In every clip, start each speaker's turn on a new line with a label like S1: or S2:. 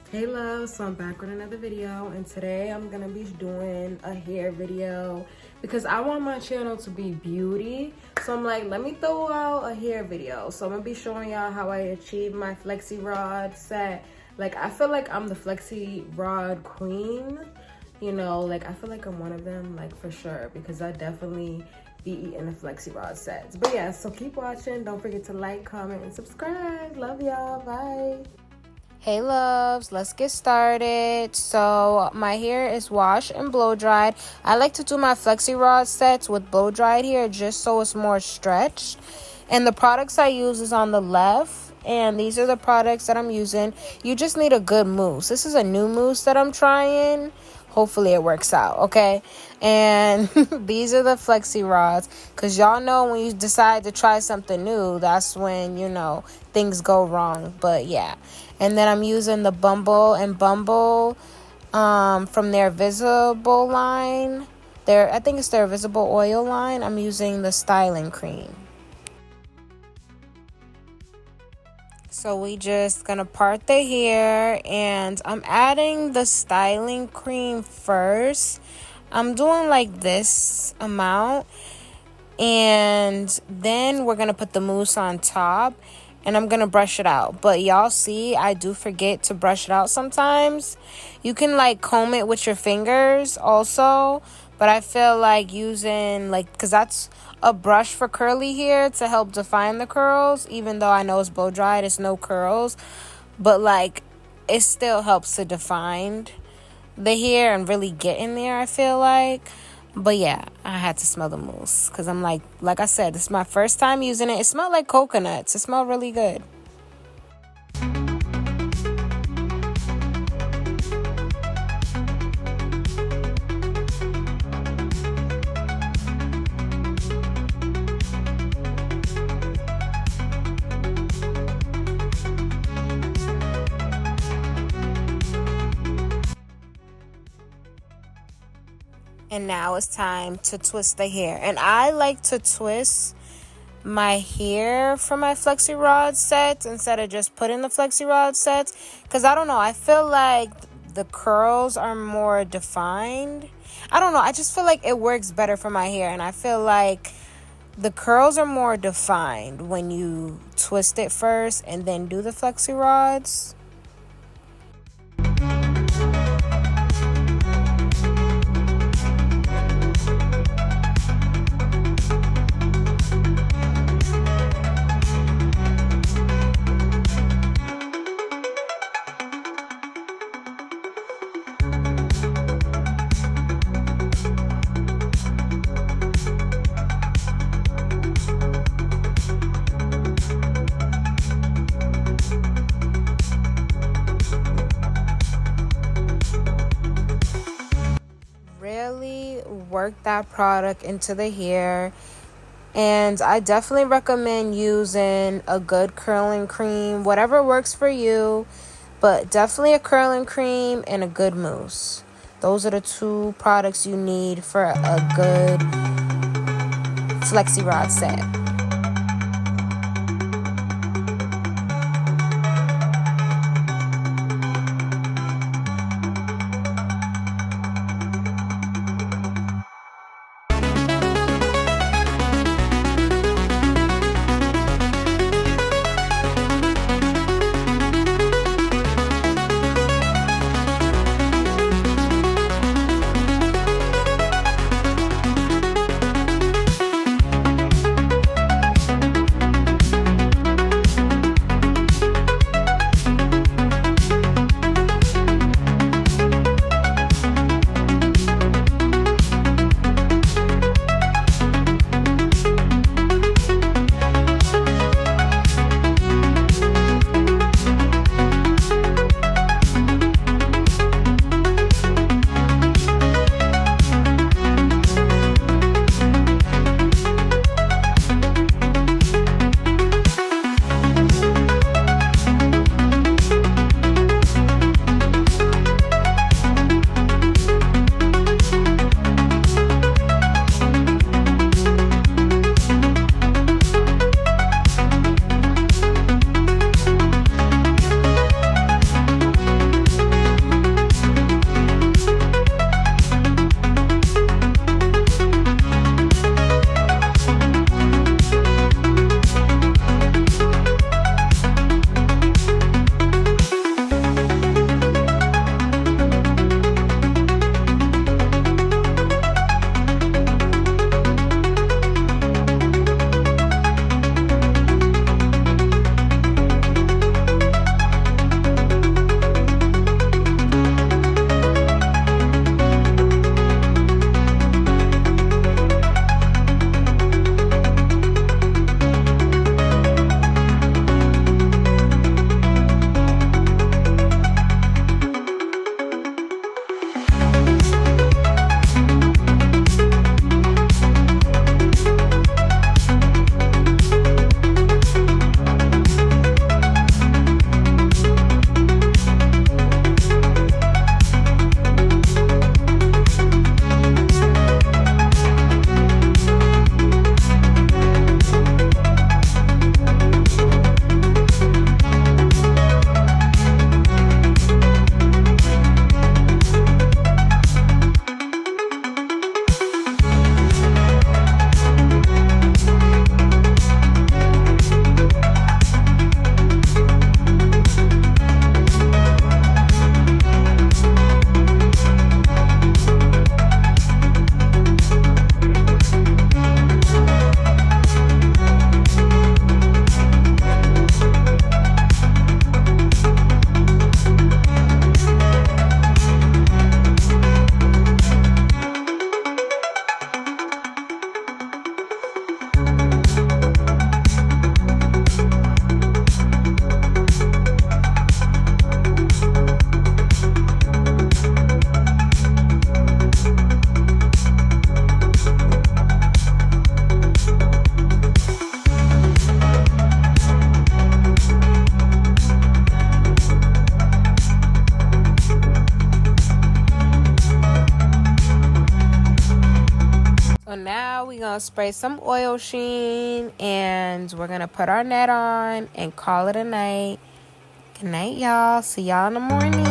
S1: Hey love, so I'm back with another video, and today I'm gonna be doing a hair video because I want my channel to be beauty. So I'm like, let me throw out a hair video. So I'm gonna be showing y'all how I achieved my Flexi Rod set. Like, I feel like I'm the Flexi Rod queen, you know, like I feel like I'm one of them, like for sure, because I definitely be eating the Flexi Rod sets. But yeah, so keep watching. Don't forget to like, comment, and subscribe. Love y'all. Bye.
S2: Hey loves, let's get started. So my hair is washed and blow dried. I like to do my Flexi Rod sets with blow dried hair just so it's more stretched. And the products I use is on the left, and these are the products that I'm using. You just need a good mousse. This is a new mousse that I'm trying. Hopefully it works out, okay? And these are the Flexi Rods, because y'all know when you decide to try something new, that's when, you know, things go wrong. But yeah. And then I'm using the Bumble and Bumble from their Visible line. I think it's their Visible Oil line. I'm using the styling cream. So we just gonna part the hair, and I'm adding the styling cream first. I'm doing like this amount, and then we're gonna put the mousse on top, and I'm gonna brush it out. But y'all see, I do forget to brush it out sometimes. You can like comb it with your fingers also, but I feel like using because that's a brush for curly hair to help define the curls. Even though I know it's blow dried, it's no curls, but like it still helps to define the hair and really get in there, I feel like. But yeah, I had to smell the mousse because I'm like I said, this is my first time using it. It smelled like coconuts. It smelled really good. And now it's time to twist the hair. And I like to twist my hair for my Flexi Rod sets instead of just putting the Flexi Rod sets. Because I don't know, I feel like the curls are more defined. I don't know, I just feel like it works better for my hair. And I feel like the curls are more defined when you twist it first and then do the Flexi Rods. Really work that product into the hair, and I definitely recommend using a good curling cream, whatever works for you, but definitely a curling cream and a good mousse. Those are the two products you need for a good Flexi Rod set. we're gonna spray some oil sheen and we're gonna put our net on and call it a night. Good night, y'all. See y'all in the morning.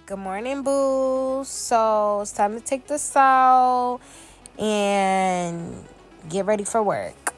S2: Good morning, boo. So it's time to take this out and get ready for work.